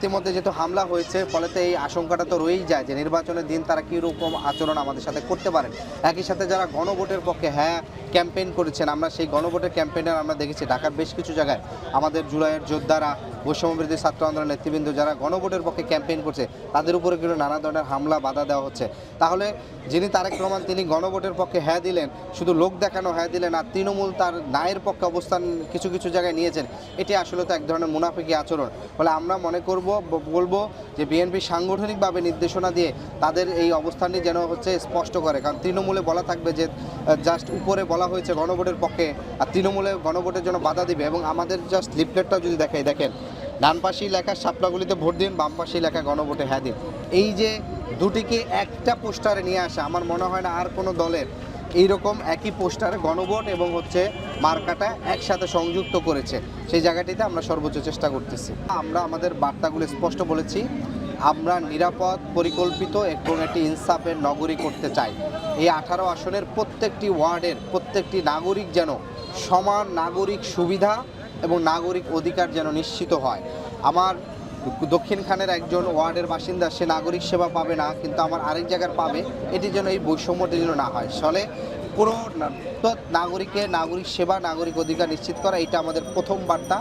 ইতিমধ্যে যেহেতু হামলা হয়েছে, ফলেতে এই আশঙ্কাটা তো রয়েই যায় যে নির্বাচনের দিন তারা কীরকম আচরণ আমাদের সাথে করতে পারেন। একই সাথে যারা গণভোটের পক্ষে ক্যাম্পেইন করেছেন, আমরা সেই গণভোটের ক্যাম্পেইনের আমরা দেখেছি ঢাকার বেশ কিছু জায়গায় আমাদের জুলাইয়ের যোদ্ধারা, বৈষম্যবিরোধী ছাত্র আন্দোলনের নেতৃবৃন্দ যারা গণভোটের পক্ষে ক্যাম্পেইন করছে তাদের উপরে কিন্তু নানা ধরনের হামলা বাধা দেওয়া হচ্ছে। তাহলে যিনি তারেক রহমান তিনি গণভোটের পক্ষে দিলেন, শুধু লোক দেখানো দিলেন, আর তৃণমূল তার ন্যায়ের পক্ষে অবস্থান কিছু কিছু জায়গায় নিয়েছেন, এটি আসলে তো এক ধরনের মুনাফিকি আচরণ। ফলে আমরা মনে বলবো যে বিএনপি সাংগঠনিকভাবে নির্দেশনা দিয়ে তাদের এই অবস্থানটি যেন স্পষ্ট করে। কারণ তৃণমূলে বলা থাকবে যে জাস্ট উপরে বলা হয়েছে গণভোটের পক্ষে, আর তৃণমূলে গণভোটের জন্য বাধা দিবে। এবং আমাদের জাস্ট লিফলেটটা যদি দেখেন, ডান পাশেই লেখা শাপলাগুলিতে ভোট দিন, বাম পাশেই লেখা গণভোটে দিন। এই যে দুটিকে একটা পোস্টারে নিয়ে আসা, আমার মনে হয় না আর কোনো দলের এইরকম একই পোস্টারে গণভোট এবং মার্কাটা একসাথে সংযুক্ত করেছে। সেই জায়গাটিতে আমরা সর্বোচ্চ চেষ্টা করতেছি। আমরা আমাদের বার্তাগুলো স্পষ্ট বলেছি, আমরা নিরাপদ, পরিকল্পিত এবং একটি ইনসাফের নগরী করতে চাই। এই 18 আসনের প্রত্যেকটি ওয়ার্ডের প্রত্যেকটি নাগরিক যেন সমান নাগরিক সুবিধা এবং নাগরিক অধিকার যেন নিশ্চিত হয়। আমার দক্ষিণখানের একজন ওয়ার্ডের বাসিন্দা, সে নাগরিক সেবা পাবে না, কিন্তু আমার আরেক জায়গার পাবে, এটি যেন এই বৈষম্যটি যেন না হয়। ফলে পুরো নাগরিকের নাগরিক সেবা, নাগরিক অধিকার নিশ্চিত করা, এটা আমাদের প্রথম বার্তা।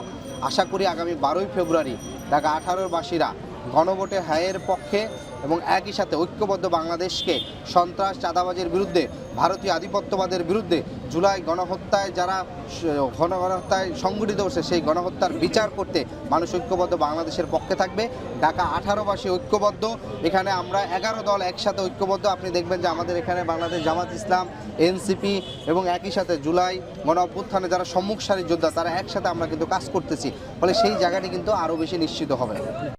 আশা করি আগামী 12ই ফেব্রুয়ারি ঢাকা 18 বাসীরা গণভোটে হ্যাঁয়ের পক্ষে এবং একই সাথে ঐক্যবদ্ধ বাংলাদেশকে সন্ত্রাস, চাঁদাবাজের বিরুদ্ধে, ভারতীয় আধিপত্যবাদের বিরুদ্ধে, জুলাই গণহত্যায় যারা গণহত্যায় সংগঠিত হচ্ছে সেই গণহত্যার বিচার করতে মানুষ ঐক্যবদ্ধ বাংলাদেশের পক্ষে থাকবে। ঢাকা 18বাসী ঐক্যবদ্ধ, এখানে আমরা 11 দল একসাথে ঐক্যবদ্ধ। আপনি দেখবেন যে আমাদের এখানে বাংলাদেশ জামাত ইসলাম, এনসিপি এবং একই সাথে জুলাই গণ অভ্যুত্থানে যারা সম্মুখ সারির যোদ্ধা, তারা একসাথে আমরা কিন্তু কাজ করতেছি। ফলে সেই জায়গাটি কিন্তু আরও বেশি নিশ্চিত হবে।